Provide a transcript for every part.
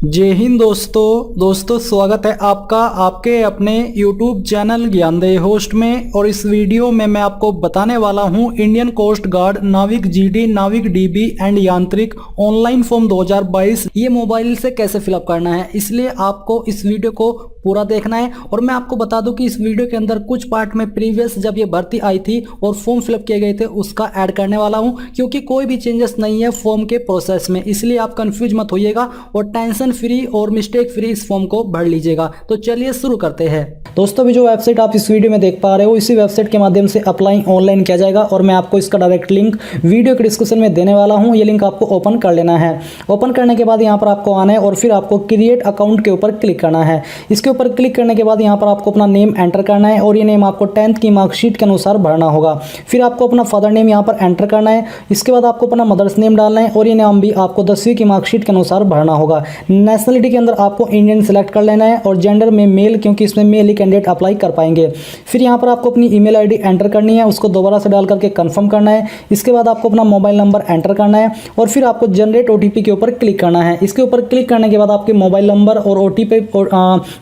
जय हिंद दोस्तों स्वागत है आपका आपके अपने YouTube चैनल ज्ञानदेह होस्ट में। और इस वीडियो में मैं आपको बताने वाला हूं इंडियन कोस्ट गार्ड नाविक जीडी नाविक डीबी एंड यांत्रिक ऑनलाइन फॉर्म 2022 ये मोबाइल से कैसे फिलअप करना है। इसलिए आपको इस वीडियो को पूरा देखना है। और मैं आपको बता दूं कि इस वीडियो के अंदर कुछ पार्ट में प्रीवियस जब ये भर्ती आई थी और फॉर्म फिलअप किए गए थे उसका ऐड करने वाला हूं, क्योंकि कोई भी चेंजेस नहीं है फॉर्म के प्रोसेस में। इसलिए आप कंफ्यूज मत होइएगा और टेंशन फ्री और मिस्टेक फ्री इस फॉर्म को भर लीजिएगा। तो चलिए शुरू करते हैं। दोस्तों भी जो वेबसाइट आप इस वीडियो में देख पा रहे हो इसी वेबसाइट के माध्यम से अप्लाई ऑनलाइन किया जाएगा और मैं आपको इसका डायरेक्ट लिंक वीडियो के डिस्क्रिप्शन में देने वाला हूं। ये लिंक आपको ओपन कर लेना है। ओपन करने के बाद यहाँ पर आपको आना है और फिर आपको क्रिएट अकाउंट के ऊपर क्लिक करना है। इसके ऊपर क्लिक करने के बाद यहाँ पर आपको अपना नेम एंटर करना है और ये नेम आपको 10th की मार्कशीट के अनुसार भरना होगा। फिर आपको अपना फादर नेम यहाँ पर एंटर करना है। इसके बाद आपको अपना मदर्स नेम डालना है और ये नाम भी आपको 10वीं की मार्कशीट के अनुसार भरना होगा। नेशनलिटी के अंदर आपको इंडियन सेलेक्ट कर लेना है और जेंडर में मेल, क्योंकि इसमें मेल ही कैंडिडेट अप्लाई कर पाएंगे। फिर यहाँ पर आपको अपनी ईमेल आईडी एंटर करनी है, उसको दोबारा से डाल करके कंफर्म करना है। इसके बाद आपको अपना मोबाइल नंबर एंटर करना है और फिर आपको जनरेट ओटीपी के ऊपर क्लिक करना है। इसके ऊपर क्लिक करने के बाद आपके मोबाइल नंबर और ओटीपी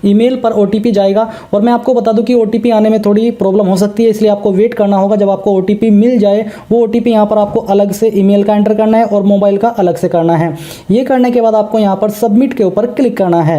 ईमेल पर ओटीपी जाएगा। और मैं आपको बता दूं कि ओटीपी आने में थोड़ी प्रॉब्लम हो सकती है, इसलिए आपको वेट करना होगा। जब आपको ओटीपी मिल जाए वो ओटीपी यहाँ पर आपको अलग से ईमेल का एंटर करना है और मोबाइल का अलग से करना है। ये करने के बाद आपको यहाँ पर सबमिट के ऊपर क्लिक करना है।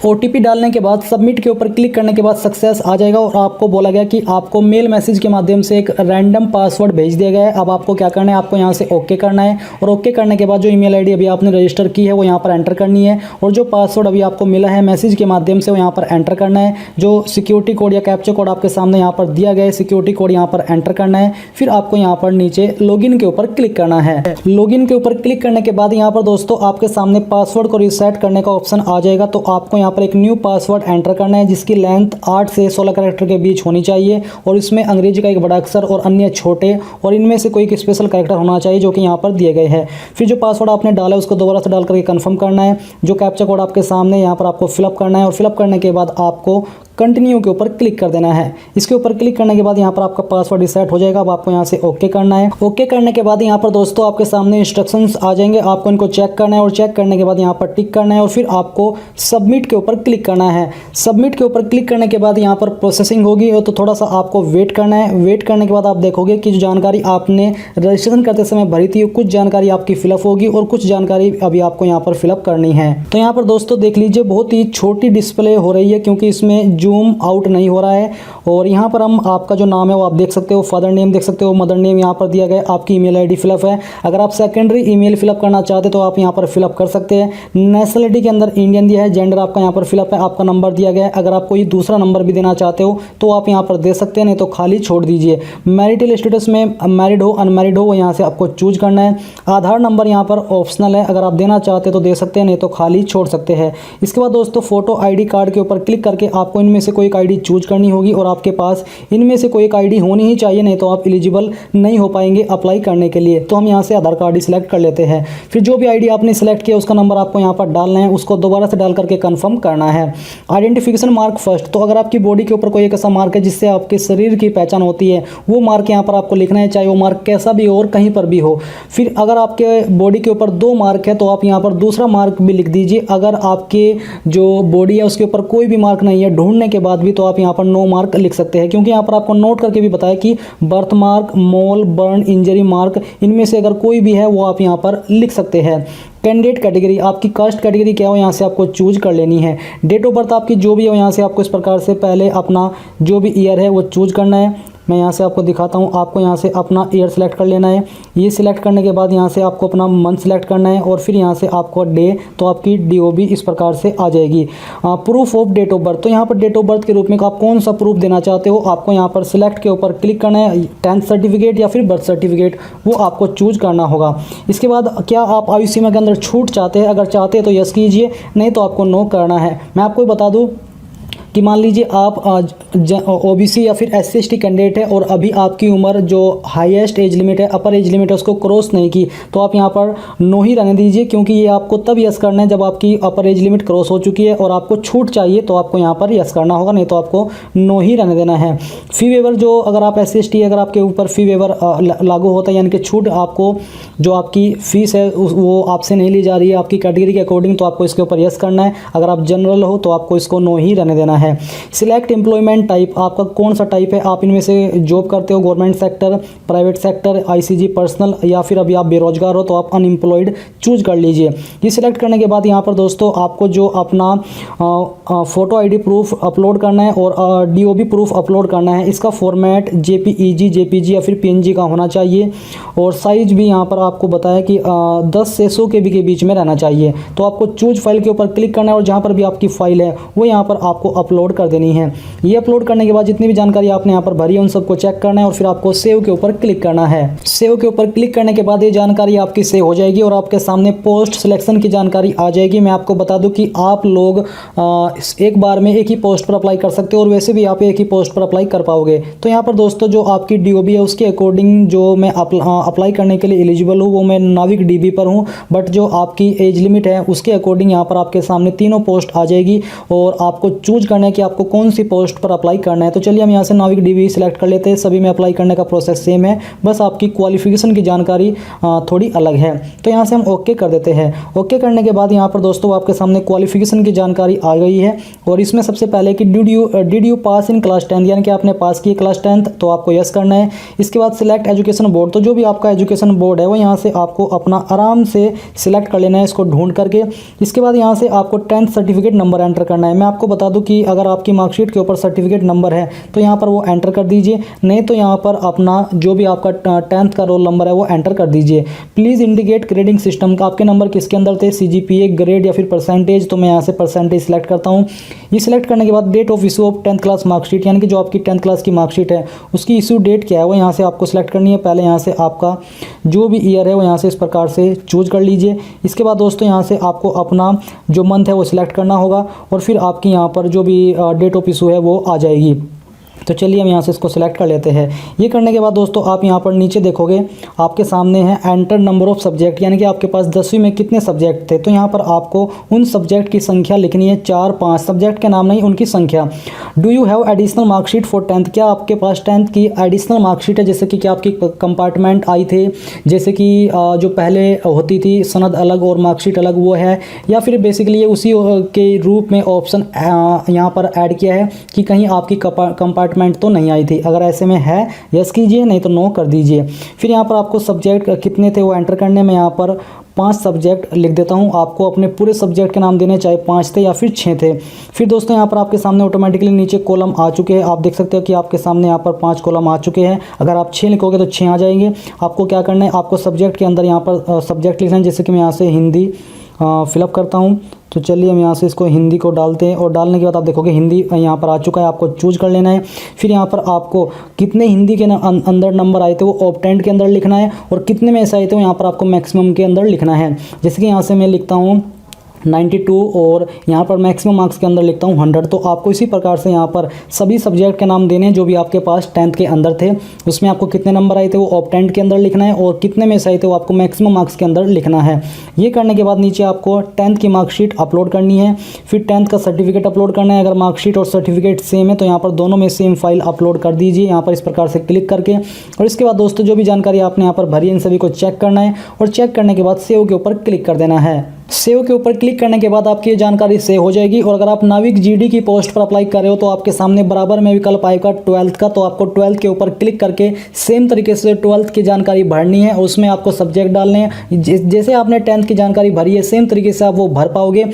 ओटीपी डालने के बाद सबमिट के ऊपर क्लिक करने के बाद सक्सेस आ जाएगा और आपको बोला गया कि आपको मेल मैसेज के माध्यम से एक रैंडम पासवर्ड भेज दिया गया है। अब आपको क्या करना है, आपको यहाँ से ओके करना है और ओके करने के बाद जो ईमेल आईडी अभी आपने रजिस्टर की है वो यहाँ पर एंटर करनी है और जो पासवर्ड अभी आपको मिला है मैसेज के माध्यम से वो यहाँ पर एंटर करना है। जो सिक्योरिटी कोड या कैप्चा कोड आपके सामने यहाँ पर दिया गया है, सिक्योरिटी कोड यहाँ पर एंटर करना है। फिर आपको यहाँ पर नीचे लॉगिन के ऊपर क्लिक करना है। लॉगिन के ऊपर क्लिक करने के बाद यहाँ पर दोस्तों आपके सामने पासवर्ड को रीसेट करने का ऑप्शन आ जाएगा। तो आपको यहाँ पर एक न्यू पासवर्ड एंटर करना है जिसकी लेंथ 8 से 16 कैरेक्टर के बीच होनी चाहिए और इसमें अंग्रेजी का एक बड़ा अक्षर और अन्य छोटे और इनमें से कोई एक स्पेशल कैरेक्टर होना चाहिए जो कि यहाँ पर दिए गए हैं। फिर जो पासवर्ड आपने डाला है उसको दोबारा से डाल करके कंफर्म करना है। जो कैप्चा कोड आपके सामने यहाँ पर आपको फिलअप करना है और फिलअप करने के बाद आपको कंटिन्यू के ऊपर क्लिक कर देना है। इसके ऊपर क्लिक करने के बाद यहाँ पर आपका पासवर्ड रीसेट हो जाएगा। अब आपको यहाँ से ओके करना है। ओके करने के बाद यहाँ पर दोस्तों आपके सामने इंस्ट्रक्शंस आ जाएंगे, आपको इनको चेक करना है और चेक करने के बाद यहाँ पर टिक करना है और फिर आपको सबमिट के ऊपर क्लिक करना है। सबमिट के ऊपर क्लिक करने के बाद यहाँ पर प्रोसेसिंग होगी तो थोड़ा सा आपको वेट करना है। वेट करने के बाद आप देखोगे कि जो जानकारी आपने रजिस्ट्रेशन करते समय भरी थी कुछ जानकारी आपकी फिलअप होगी और कुछ जानकारी अभी आपको यहाँ पर फिलअप करनी है। तो यहाँ पर दोस्तों देख लीजिए बहुत ही छोटी डिस्प्ले हो रही है क्योंकि इसमें जूम आउट नहीं हो रहा है। और यहाँ पर हम आपका जो नाम है वो आप देख सकते हो, फादर नेम देख सकते हो, मदर नेम यहाँ पर दिया गया है, आपकी ईमेल आईडी फिलअप है। अगर आप सेकेंडरी ईमेल फिलअप करना चाहते तो आप यहाँ पर फिलअप कर सकते हैं। नेशनलिटी के अंदर इंडियन दिया है, जेंडर आपका यहाँ पर फिलअप है, आपका नंबर दिया गया है। अगर आप कोई दूसरा नंबर भी देना चाहते हो तो आप यहाँ पर दे सकते हैं, नहीं तो खाली छोड़ दीजिए। मैरिटल स्टेटस में मैरिड हो अनमैरिड हो वो यहाँ से आपको चूज करना है। आधार नंबर यहाँ पर ऑप्शनल है, अगर आप देना चाहते तो दे सकते हैं, नहीं तो खाली छोड़ सकते हैं। इसके बाद दोस्तों फोटो आईडी कार्ड के ऊपर क्लिक करके आपको इनमें से कोई आईडी चूज करनी होगी और आपके पास इनमें से कोई एक आईडी होनी ही चाहिए, नहीं तो आप एलिजिबल नहीं हो पाएंगे अप्लाई करने के लिए। तो हम यहाँ से आधार कार्ड ही सिलेक्ट कर लेते हैं। फिर जो भी आईडी आपने सिलेक्ट किया उसका नंबर आपको यहाँ पर डालना है, उसको दोबारा से डाल करके कंफर्म करना है। आइडेंटिफिकेशन मार्क फर्स्ट, तो अगर आपकी बॉडी के ऊपर कोई एक ऐसा मार्क है जिससे आपके शरीर की पहचान होती है वो मार्क यहाँ पर आपको लिखना है, चाहे वो मार्क कैसा भी हो और कहीं पर भी हो। फिर अगर आपके बॉडी के ऊपर 2 मार्क है तो आप यहाँ पर दूसरा मार्क भी लिख दीजिए। अगर आपके जो बॉडी है उसके ऊपर कोई भी मार्क नहीं है ढूंढने के बाद भी तो आप यहाँ पर 9 मार्क लिख सकते हैं, क्योंकि यहाँ पर आपको नोट करके भी बताया कि बर्थ मार्क, मोल, बर्न, इंजरी मार्क इनमें से अगर कोई भी है वो आप यहाँ पर लिख सकते हैं। कैंडिडेट कैटेगरी, आपकी कास्ट कैटेगरी क्या हो यहाँ से आपको चूज कर लेनी है। डेट ऑफ बर्थ आपकी जो भी हो यहाँ से आपको इस प्रकार से पहले अपना जो भी ईयर है वो चूज करना है। मैं यहाँ से आपको दिखाता हूँ। आपको यहाँ से अपना ईयर सेलेक्ट कर लेना है। ये सिलेक्ट करने के बाद यहाँ से आपको अपना मंथ सेलेक्ट करना है और फिर यहाँ से आपको डे, तो आपकी DOB इस प्रकार से आ जाएगी। Proof of date of birth, तो यहाँ पर डेट ऑफ बर्थ के रूप में आप कौन सा प्रूफ देना चाहते हो आपको यहाँ पर सिलेक्ट के ऊपर क्लिक करना है। 10th सर्टिफिकेट या फिर बर्थ सर्टिफिकेट वो आपको चूज करना होगा। इसके बाद क्या आप आयु सीमा के अंदर छूट चाहते हैं, अगर चाहते हैं तो यस कीजिए, नहीं तो आपको नो करना है। मैं आपको बता दूँ कि मान लीजिए आप ओबीसी या फिर SC/ST कैंडिडेट है और अभी आपकी उम्र जो हाईएस्ट एज लिमिट है, अपर एज लिमिट है, उसको क्रॉस नहीं की, तो आप यहाँ पर नो ही रहने दीजिए, क्योंकि ये आपको तब यस करना है जब आपकी अपर एज लिमिट क्रॉस हो चुकी है और आपको छूट चाहिए तो आपको यहाँ पर यस करना होगा, नहीं तो आपको नो ही रहने देना है। फी वेवर जो अगर आप SC/ST अगर आपके ऊपर फी वेवर लागू होता है, यानी कि छूट आपको जो आपकी फीस है वो आपसे नहीं ली जा रही है आपकी कैटेगरी के अकॉर्डिंग, तो आपको इसके ऊपर यस करना है। अगर आप जनरल हो तो आपको इसको नो ही रहने देना है। सिलेक्ट एम्प्लॉयमेंट टाइप, आपका कौन सा टाइप है, आप इनमें से जॉब करते हो government sector, private sector, ICG, personal, या फिर अभी आप बेरोजगार हो तो आप अनएम्प्लॉयड चूज कर लीजिए। ये सिलेक्ट करने के बाद यहाँ पर दोस्तों आपको जो अपना फोटो ID प्रूफ अपलोड करना है और DOB प्रूफ अपलोड करना है। इसका फॉर्मेट JPEG, JPG या फिर PNG का होना चाहिए और साइज भी यहाँ पर आपको बताया कि 10 से 100 KB के बीच में रहना चाहिए। तो आपको चूज फाइल के ऊपर क्लिक करना है और जहाँ पर भी आपकी फाइल है वो यहाँ पर आपको अपलोड कर देनी है। ये अपलोड करने के बाद जितनी भी जानकारी आपने यहाँ पर भरी है उन सबको चेक करना है और फिर आपको सेव के ऊपर क्लिक करना है। सेव के ऊपर क्लिक करने के बाद ये जानकारी आपकी सेव हो जाएगी और आपके सामने पोस्ट सिलेक्शन की जानकारी आ जाएगी। मैं आपको बता दूं कि आप लोग एक बार में एक ही पोस्ट पर अप्लाई कर सकते हो और वैसे भी आप एक ही पोस्ट पर अप्लाई कर पाओगे। तो यहाँ पर दोस्तों जो आपकी DOB है उसके अकॉर्डिंग जो मैं अप्लाई करने के लिए एलिजिबल हूँ वो मैं नाविक DB पर हूँ, बट जो आपकी एज लिमिट है उसके अकॉर्डिंग यहाँ पर आपके सामने तीनों पोस्ट आ जाएगी और आपको चूज करना है कि आपको कौन सी पोस्ट पर अप्लाई करना है। तो चलिए हम यहाँ से नाविक DB सेलेक्ट कर लेते हैं। सभी में अप्लाई करने का प्रोसेस सेम है, बस आपकी क्वालिफिकेशन की जानकारी थोड़ी अलग है। तो यहाँ से हम ओके कर देते हैं। ओके करने के बाद यहाँ पर दोस्तों आपके सामने क्वालिफिकेशन की जानकारी आ गई है और इसमें सबसे पहले कि did you pass in class 10, यानी कि आपने पास किए क्लास 10, तो आपको यस करना है। इसके बाद सिलेक्ट एजुकेशन बोर्ड, तो जो भी आपका एजुकेशन बोर्ड है वो यहाँ से आपको अपना आराम से सिलेक्ट कर लेना है इसको ढूंढ करके। इसके बाद यहाँ से आपको 10th सर्टिफिकेट नंबर एंटर करना है। मैं आपको बता दूं कि अगर आपकी मार्कशीट के ऊपर सर्टिफिकेट नंबर है तो यहाँ पर वो एंटर कर दीजिए, नहीं तो यहाँ पर अपना जो भी आपका 10th का रोल नंबर है वो एंटर कर दीजिए। प्लीज़ इंडिकेट ग्रेडिंग सिस्टम का आपके नंबर किसके अंदर थे, CGPA, ग्रेड या फिर परसेंटेज, तो मैं यहाँ से परसेंटेज सिलेक्ट करता हूँ। ये सिलेक्ट करने के बाद date of issue of 10th class marksheet, यानी कि जो आपकी 10th क्लास की मार्कशीट है उसकी इशू डेट क्या है वो यहाँ से आपको सिलेक्ट करनी है। पहले यहाँ से आपका जो भी ईयर है वो यहाँ से इस प्रकार से चूज कर लीजिए। इसके बाद दोस्तों यहाँ से आपको अपना जो मंथ है वो सिलेक्ट करना होगा और फिर आपकी यहाँ पर जो भी डेट ऑफ इशू है वो आ जाएगी। तो चलिए हम यहाँ से इसको सिलेक्ट कर लेते हैं। ये करने के बाद दोस्तों आप यहाँ पर नीचे देखोगे आपके सामने है एंटर नंबर ऑफ सब्जेक्ट, यानी कि आपके पास 10वीं में कितने सब्जेक्ट थे। तो यहाँ पर आपको उन सब्जेक्ट की संख्या लिखनी है, 4, 5 सब्जेक्ट के नाम नहीं, उनकी संख्या। Do you have additional marksheet for 10th, क्या आपके पास 10th की एडिशनल मार्कशीट है, जैसे कि क्या आपकी कंपार्टमेंट आई थे, जैसे कि जो पहले होती थी सनद अलग और मार्कशीट अलग वो है, या फिर बेसिकली ये उसी के रूप में ऑप्शन यहाँ पर ऐड किया है कि कहीं आपकी कंपार्टमेंट तो नहीं आई थी। अगर ऐसे में है यस कीजिए, नहीं तो नो कर दीजिए। फिर यहाँ पर आपको सब्जेक्ट कितने थे वो एंटर करने में यहाँ पर 5 सब्जेक्ट लिख देता हूँ। आपको अपने पूरे सब्जेक्ट के नाम देने, चाहे 5 थे या फिर 6 थे। फिर दोस्तों यहाँ पर आपके सामने ऑटोमेटिकली नीचे कॉलम आ चुके हैं। आप देख सकते हो कि आपके सामने यहाँ पर 5 कॉलम आ चुके हैं। अगर आप 6 लिखोगे तो 6 आ जाएंगे। आपको क्या करना है, आपको सब्जेक्ट के अंदर यहाँ पर सब्जेक्ट लिखना है। जैसे कि मैं यहाँ से हिंदी फिलअप करता हूँ। तो चलिए हम यहाँ से इसको हिंदी को डालते हैं और डालने के बाद आप देखोगे हिंदी यहाँ पर आ चुका है। आपको चूज कर लेना है। फिर यहाँ पर आपको कितने हिंदी के अंदर नंबर आए थे वो ऑप्टेंड के अंदर लिखना है और कितने में ऐसे आए थे वो यहाँ पर आपको मैक्सिमम के अंदर लिखना है। जैसे कि यहाँ से मैं लिखता हूँ 92 और यहाँ पर मैक्सिमम मार्क्स के अंदर लिखता हूँ 100। तो आपको इसी प्रकार से यहाँ पर सभी सब्जेक्ट के नाम देने जो भी आपके पास 10th के अंदर थे, उसमें आपको कितने नंबर आए थे वो ऑप्टेंड के अंदर लिखना है और कितने में से आए थे वो आपको मैक्सिमम मार्क्स के अंदर लिखना है। ये करने के बाद नीचे आपको 10th की मार्कशीट अपलोड करनी है। फिर 10th का सर्टिफिकेट अपलोड करना है। अगर मार्कशीट और सर्टिफिकेट सेम है तो यहाँ पर दोनों में सेम फाइल अपलोड कर दीजिए, यहाँ पर इस प्रकार से क्लिक करके। और इसके बाद दोस्तों जो भी जानकारी आपने यहाँ पर भरी इन सभी को चेक करना है और चेक करने के बाद सेव के ऊपर क्लिक कर देना है। सेव के ऊपर क्लिक करने के बाद आपकी जानकारी सेव हो जाएगी। और अगर आप नाविक GD की पोस्ट पर अप्लाई कर रहे हो तो आपके सामने बराबर में विकल्प आएगा 12th का। तो आपको 12th के ऊपर क्लिक करके सेम तरीके से 12th की जानकारी भरनी है। उसमें आपको सब्जेक्ट डालने हैं। जैसे आपने 10th की जानकारी भरी है सेम तरीके से आप वो भर पाओगे।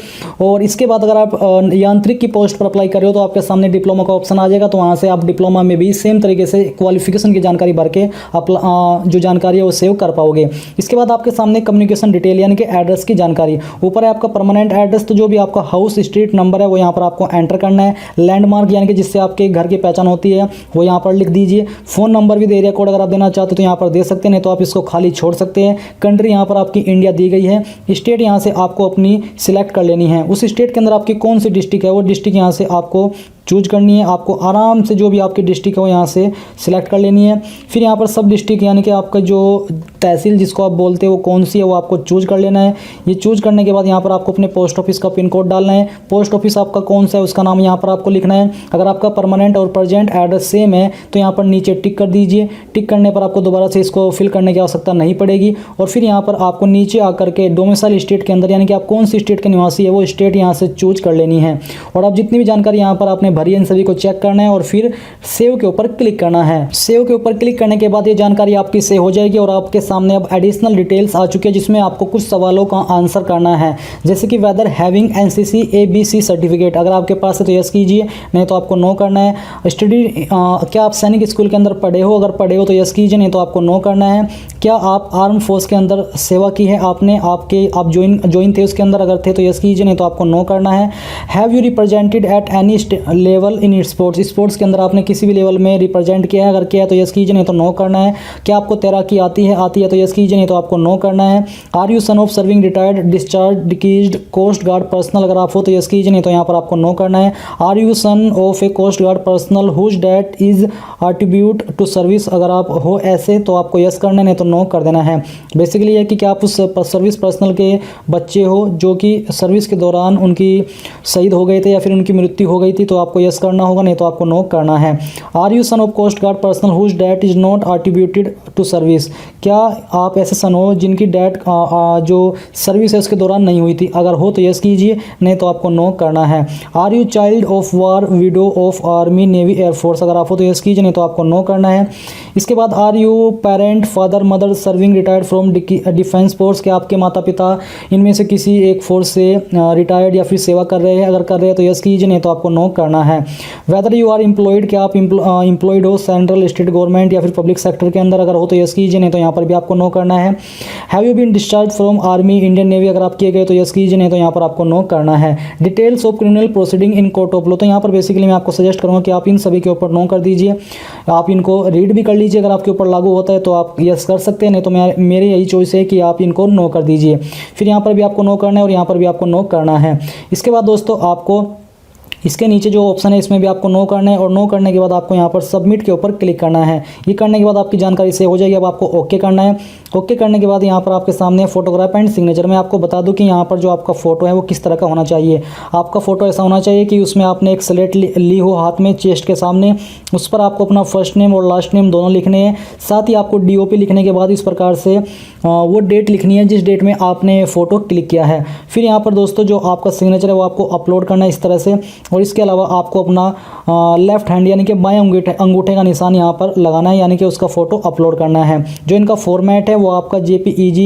और इसके बाद अगर आप यांत्रिक की पोस्ट पर अप्लाई कर रहे हो तो आपके सामने डिप्लोमा का ऑप्शन आ जाएगा। तो वहाँ से आप डिप्लोमा में भी सेम तरीके से क्वालिफिकेशन की जानकारी भर के जो जानकारी है वो सेव कर पाओगे। इसके बाद आपके सामने कम्युनिकेशन डिटेल यानी कि एड्रेस की जानकारी, ऊपर है आपका परमानेंट एड्रेस। तो जो भी आपका हाउस स्ट्रीट नंबर है वो यहाँ पर आपको एंटर करना है। लैंडमार्क यानी कि जिससे आपके घर की पहचान होती है वो यहाँ पर लिख दीजिए। फ़ोन नंबर भी एरिया कोड अगर आप देना चाहते हो तो यहाँ पर दे सकते हैं, नहीं तो आप इसको खाली छोड़ सकते हैं। कंट्री यहाँ पर आपकी इंडिया दी गई है। स्टेट यहाँ से आपको अपनी सिलेक्ट कर लेनी है। उस स्टेट के अंदर आपकी कौन सी डिस्ट्रिक्ट है वो डिस्ट्रिक्ट यहाँ से आपको चूज करनी है। आपको आराम से जो भी आपकी डिस्ट्रिक्ट है वो यहाँ से सिलेक्ट कर लेनी है। फिर यहाँ पर सब डिस्ट्रिक्ट यानी कि आपका जो तहसील जिसको आप बोलते हैं वो कौन सी है वो आपको चूज कर लेना है। ये चूज करने के बाद यहाँ पर आपको अपने पोस्ट ऑफिस का पिन कोड डालना है। पोस्ट ऑफिस आपका कौन सा है उसका नाम यहाँ पर आपको लिखना है। अगर आपका परमानेंट और प्रेजेंट एड्रेस सेम है तो यहाँ पर नीचे टिक कर दीजिए। टिक करने पर आपको दोबारा से इसको फिल करने की आवश्यकता नहीं पड़ेगी। और फिर यहाँ पर आपको नीचे आकर के डोमिसाइल स्टेट के अंदर यानी कि आप कौन सी स्टेट के निवासी है वो स्टेट यहाँ से चूज कर लेनी है। और आप जितनी भी जानकारी यहाँ पर आपने भरी है इन सभी को चेक करना है और फिर सेव के ऊपर क्लिक करना है। सेव के ऊपर क्लिक करने के बाद ये जानकारी आपकी सेव हो जाएगी और आपके सामने अब एडिशनल डिटेल्स आ चुकी है जिसमें आपको कुछ सवालों का आंसर करना है, जैसे कि whether having NCC ABC certificate. अगर आपके पास है तो यस कीजिए, नहीं तो आपको नो करना है। स्टडी क्या आप सैनिक स्कूल के अंदर पढ़े हो, अगर पढ़े हो तो यस कीजिए, नहीं तो आपको नो करना है। क्या आप आर्म फोर्स के अंदर सेवा की है आपने, आप ज्वाइन थे उसके अंदर, अगर थे तो यस कीजिए, नहीं तो आपको नो करना है। Have you represented at any level in sports के अंदर आपने किसी भी लेवल में रिप्रेजेंट किया है, अगर किया है तो यस कीजिए, नहीं तो नो करना है। क्या आपको तैराकी आती है तो यस कीजिए, नहीं तो आपको नो करना है। Are you son of serving retired discharge deceased coast guard personnel, अगर आप हो तो यस कीजिए, नहीं तो यहाँ पर आपको नो करना है। Are you son of a coast guard personnel whose date is attribute to service, अगर आप हो ऐसे तो आपको यस करना है, नहीं तो नो कर देना है। बेसिकली ये कि क्या आप उस सर्विस पर्सनल के बच्चे हो जो कि सर्विस के दौरान उनकी शहीद हो गए थे या फिर उनकी मृत्यु हो गई थी तो आपको यस करना होगा, नहीं तो आपको नो करना है। Are you son of coast guard personnel whose date is not attributed to service, क्या आप ऐसे सन हो जिनकी डेट जो सर्विस है उसके दौरान नहीं हुई थी, अगर हो तो यस कीजिए, नहीं तो आपको नो करना है। Are you child of war widow of army navy air force, अगर आप हो तो यस कीजिए, नहीं तो आपको नो करना है। इसके बाद are you parent father mother serving retired from defence force, क्या आपके माता पिता इनमें से किसी एक फोर्स से रिटायर्ड या फिर सेवा कर रहे हैं, अगर कर रहे हैं तो यस कीजिए, नहीं तो आपको नो करना है। वेदर यू आर एम्प्लॉयड, क्या आप एम्प्लॉयड हो सेंट्रल स्टेट गवर्नमेंट या फिर पब्लिक सेक्टर के अंदर, अगर हो तो यस कीजिए, नहीं तो यहाँ पर भी आपको नो करना है। Have you been discharge from army Indian navy, अगर आप किए गए तो यस कीजिए, नहीं तो यहाँ पर आपको नो करना है। Details of criminal proceeding in court of law, तो यहाँ पर बेसिकली मैं आपको सजेस्ट करूँगा कि आप इन सभी के ऊपर नो कर दीजिए। आप इनको रीड भी कर लीजिए, अगर आपके ऊपर लागू होता है तो आप यस कर सकते हैं, नहीं तो मेरी यही चॉइस है कि आप इनको नो कर दीजिए। फिर यहाँ पर भी आपको नो करना है और यहाँ पर भी आपको नो करना है। इसके बाद दोस्तों आपको इसके नीचे जो ऑप्शन है इसमें भी आपको नो करना है और नो करने के बाद आपको यहाँ पर सबमिट के ऊपर क्लिक करना है। ये करने के बाद आपकी जानकारी सेव हो जाएगी। अब आपको ओके करना है। ओके करने के बाद यहाँ पर आपके सामने फोटोग्राफ एंड सिग्नेचर। मैं आपको बता दूं कि यहाँ पर जो आपका फोटो है वो किस तरह का होना चाहिए। आपका फोटो ऐसा होना चाहिए कि उसमें आपने एक स्लेट ली हो हाथ में चेस्ट के सामने, उस पर आपको अपना फर्स्ट नेम और लास्ट नेम दोनों लिखने हैं। साथ ही आपको DOP लिखने के बाद इस प्रकार से वो डेट लिखनी है जिस डेट में आपने फ़ोटो क्लिक किया है। फिर यहाँ पर दोस्तों जो आपका सिग्नेचर है वो आपको अपलोड करना है इस तरह से। और इसके अलावा आपको अपना लेफ्ट हैंड यानी कि बाएं अंगूठे का निशान यहाँ पर लगाना है, यानी कि उसका फ़ोटो अपलोड करना है। जो इनका फॉर्मेट है वो आपका JPEG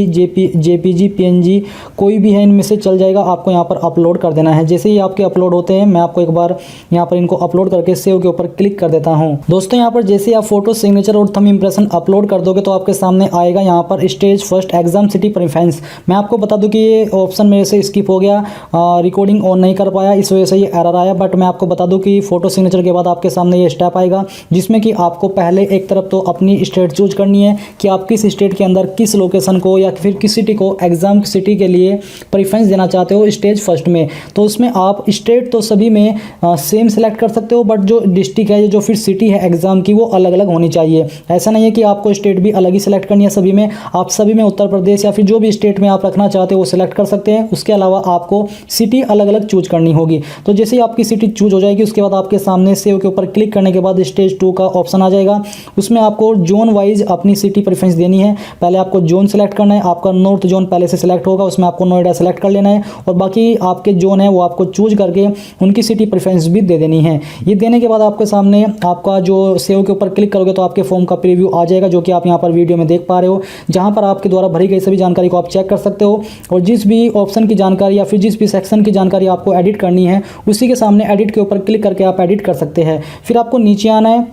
JPG PNG कोई भी है इनमें से चल जाएगा, आपको यहाँ पर अपलोड कर देना है। जैसे ही आपके अपलोड होते हैं मैं आपको एक बार यहाँ पर इनको अपलोड करके सेव के ऊपर क्लिक कर देता हूँ। दोस्तों यहाँ पर जैसे ही आप फोटो सिग्नेचर और थंब इंप्रेशन अपलोड कर दोगे तो आपके सामने आएगा यहाँ पर stage first exam city preference. मैं आपको बता दूं कि ये ऑप्शन मेरे से स्किप हो गया, रिकॉर्डिंग ऑन नहीं कर पाया, इस वजह से ये एरर आया। बट मैं आपको बता दूं कि फोटो सिग्नेचर के बाद आपके सामने ये स्टेप आएगा जिसमें कि आपको पहले एक तरफ तो अपनी स्टेट चूज करनी है कि आप किस स्टेट के अंदर किस लोकेशन को या फिर किस सिटी को एग्जाम सिटी के लिए प्रेफरेंस देना चाहते हो स्टेज फर्स्ट में। तो उसमें आप स्टेट तो सभी में सेम सेलेक्ट कर सकते हो, बट जो डिस्ट्रिक्ट है जो फिर सिटी है एग्जाम की वो अलग अलग होनी चाहिए। ऐसा नहीं है कि आपको स्टेट भी अलग ही सिलेक्ट करनी है सभी में, आप सभी में उत्तर प्रदेश या फिर जो भी स्टेट में आप रखना चाहते हो वो सिलेक्ट कर सकते हैं। उसके अलावा आपको सिटी अलग अलग चूज करनी होगी। तो जैसे ही आपकी सिटी चूज हो जाएगी उसके बाद आपके सामने सेव के ऊपर क्लिक करने के बाद स्टेज 2 का ऑप्शन आ जाएगा। उसमें आपको जोन वाइज अपनी सिटी प्रेफरेंस देनी है। पहले आपको जोन सेलेक्ट करना है, आपका नॉर्थ जोन पहले से सिलेक्ट होगा, उसमें आपको नोएडा सेलेक्ट कर लेना है और बाकी आपके जोन है वो आपको चूज करके उनकी सिटी प्रेफरेंस भी दे देनी है। ये देने के बाद आपके सामने आपका जो सेव के ऊपर क्लिक करोगे तो आपके फॉर्म का प्रीव्यू आ जाएगा जो कि आप यहाँ पर वीडियो में देख पा रहे हो, जहाँ पर आपके द्वारा भरी गई सभी जानकारी को आप चेक कर सकते हो और जिस भी ऑप्शन की जानकारी या फिर जिस भी सेक्शन की जानकारी आपको एडिट करनी है उसी के सामने एडिट के ऊपर क्लिक करके आप एडिट कर सकते हैं। फिर आपको नीचे आना है।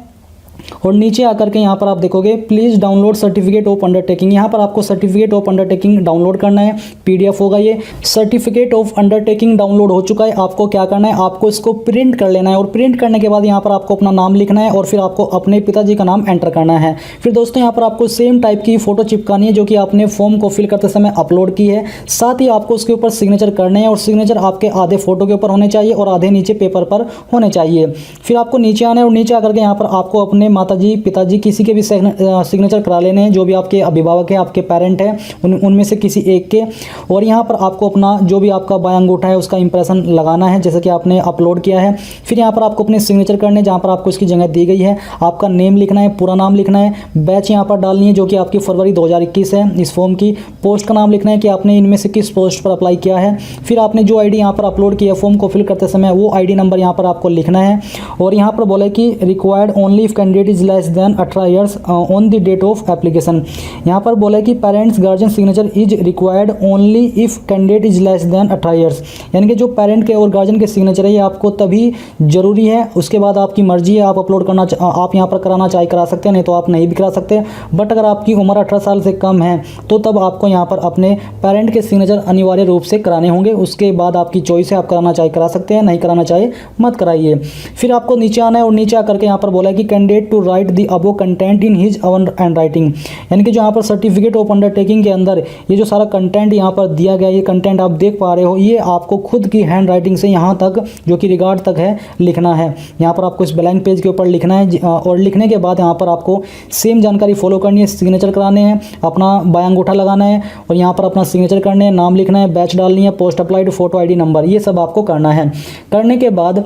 और नीचे आकर के यहाँ पर आप देखोगे please download certificate of undertaking. यहाँ पर आपको सर्टिफिकेट ऑफ अंडरटेकिंग डाउनलोड करना है, पीडीएफ होगा ये। सर्टिफिकेट ऑफ अंडरटेकिंग डाउनलोड हो चुका है। आपको क्या करना है, आपको इसको प्रिंट कर लेना है और प्रिंट करने के बाद यहाँ पर आपको अपना नाम लिखना है और फिर आपको अपने पिताजी का नाम एंटर करना है। फिर दोस्तों यहाँ पर आपको सेम टाइप की फोटो चिपकानी है जो कि आपने फॉर्म को फिल करते समय अपलोड की है। साथ ही आपको उसके ऊपर सिग्नेचर करने हैं और सिग्नेचर आपके आधे फोटो के ऊपर होने चाहिए और आधे नीचे पेपर पर होने चाहिए। फिर आपको नीचे आना है और नीचे आकर के यहाँ पर आपको अपने माताजी, पिताजी, किसी के भी सिग्नेचर करा लेने हैं, जो भी आपके अभिभावक है, आपके पेरेंट हैं, उनमें से किसी एक के। और यहाँ पर आपको अपना जो भी आपका बायां अंगूठा है उसका इंप्रेशन लगाना है जैसे कि आपने अपलोड किया है। फिर यहाँ पर आपको अपने सिग्नेचर करने, जहाँ पर आपको इसकी जगह दी गई है, आपका नेम लिखना है, पूरा नाम लिखना है, बैच यहाँ पर डालनी है जो कि आपकी फरवरी 2021 है इस फॉर्म की, पोस्ट का नाम लिखना है कि आपने इनमें से किस पोस्ट पर अप्लाई किया है। फिर आपने जो आईडी यहाँ पर अपलोड किया है फॉर्म को फिल करते समय, वो आईडी नंबर यहाँ पर आपको लिखना है। और यहाँ पर बोला कि required only if candidate is less than 18 years on the date of application. यहाँ पर बोला कि parents guardian signature is required only if candidate is less than 18 years. यानी कि जो पेरेंट के और गार्जियन के सिग्नेचर है ये आपको तभी जरूरी है, उसके बाद आपकी मर्जी है, आप अपलोड करना, आप यहाँ पर कराना चाहे करा सकते हैं, नहीं तो आप नहीं भी करा सकते। बट अगर आपकी उम्र 18 साल से कम है तो तब आपको यहाँ पर अपने पेरेंट के सिग्नेचर अनिवार्य रूप से कराने होंगे। उसके बाद आपकी चॉइस है, आप कराना चाहे करा सकते हैं, नहीं कराना चाहे मत कराइए। फिर आपको नीचे आना है और नीचे आकर के यहाँ पर बोला है कि candidate to write the above content in his own handwriting. यानी कि जो यहाँ पर सर्टिफिकेट ऑफ अंडरटेकिंग के अंदर ये जो सारा कंटेंट यहाँ पर दिया गया, ये कंटेंट आप देख पा रहे हो, ये आपको खुद की हैंड राइटिंग से यहाँ तक जो कि रिगार्ड तक है लिखना है। यहाँ पर आपको इस ब्लैंक पेज के ऊपर लिखना है और लिखने के बाद यहाँ पर आपको सेम जानकारी फॉलो करनी है, सिग्नेचर कराने हैं, अपना बायां अंगूठा लगाना है और यहाँ पर अपना सिग्नेचर करने हैं, नाम लिखना है, बैच डालनी है, post applied, photo ID number, ये सब आपको करना है। करने के बाद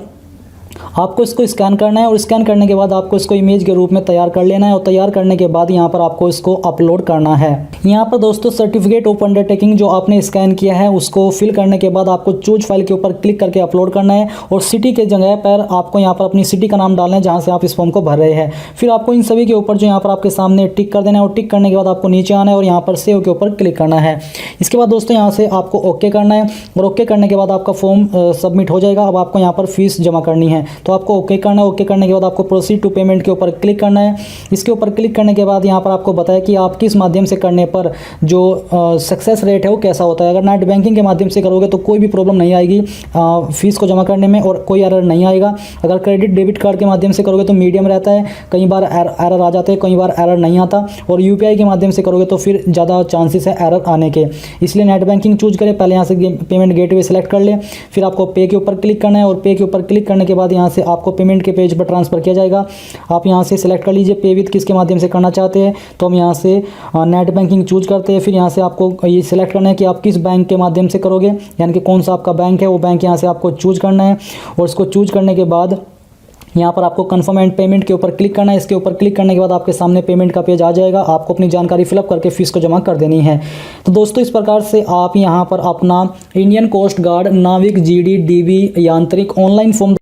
आपको इसको स्कैन करना है और स्कैन करने के बाद आपको इसको इमेज के रूप में तैयार कर लेना है और तैयार करने के बाद यहाँ पर आपको इसको अपलोड करना है। यहाँ पर दोस्तों सर्टिफिकेट ऑफ अंडरटेकिंग जो आपने स्कैन किया है उसको फिल करने के बाद आपको चूज फाइल के ऊपर क्लिक करके अपलोड करना है और सिटी के जगह पर आपको यहाँ पर अपनी सिटी का नाम डालना है जहाँ से आप इस फॉर्म को भर रहे हैं। फिर आपको इन सभी के ऊपर जो यहाँ पर आपके सामने टिक कर देना है और टिक करने के बाद आपको नीचे आना है और यहाँ पर सेव के ऊपर क्लिक करना है। इसके बाद दोस्तों यहाँ से आपको ओके करना है और ओके करने के बाद आपका फॉर्म सबमिट हो जाएगा। अब आपको यहाँ पर फीस जमा करनी है तो आपको ओके करना है। ओके करने के बाद आपको प्रोसीड टू पेमेंट के ऊपर क्लिक करना है। इसके ऊपर क्लिक करने के बाद यहाँ पर आपको बताया कि आप किस माध्यम से करने पर जो सक्सेस रेट है वो कैसा होता है। अगर नेट बैंकिंग के माध्यम से करोगे तो कोई भी प्रॉब्लम नहीं आएगी फीस को जमा करने में और कोई एरर नहीं आएगा। अगर क्रेडिट डेबिट कार्ड के माध्यम से करोगे तो मीडियम रहता है, कई बार एरर आ जाते हैं, कई बार एरर नहीं आता। और यूपीआई के माध्यम से करोगे तो फिर ज़्यादा चांसेस है एरर आने के, इसलिए नेट बैंकिंग चूज करें। पहले यहाँ से पेमेंट गेटवे सेलेक्ट कर ले, फिर आपको पे के ऊपर क्लिक करना है और पे के ऊपर क्लिक करने के बाद यहाँ से आपको पेमेंट के पेज पर ट्रांसफर किया जाएगा। आप यहाँ से सिलेक्ट कर लीजिए पे विथ किसके माध्यम से करना चाहते हैं, तो हम यहाँ से नेट बैंकिंग चूज करते हैं। फिर यहाँ से आपको ये सिलेक्ट करना है कि आप किस बैंक के माध्यम से करोगे, यानी कि कौन सा आपका बैंक है वो बैंक यहाँ से आपको चूज करना है। और इसको चूज करने के बाद यहाँ पर आपको कन्फर्म एंड पेमेंट के ऊपर क्लिक करना है। इसके ऊपर क्लिक करने के बाद आपके सामने पेमेंट का पेज आ जाएगा। आपको अपनी जानकारी फिलअप करके फीस को जमा कर देनी है। तो दोस्तों इस प्रकार से आप यहाँ पर अपना इंडियन कोस्ट गार्ड नाविक जीडी डीबी यांत्रिक ऑनलाइन फॉर्म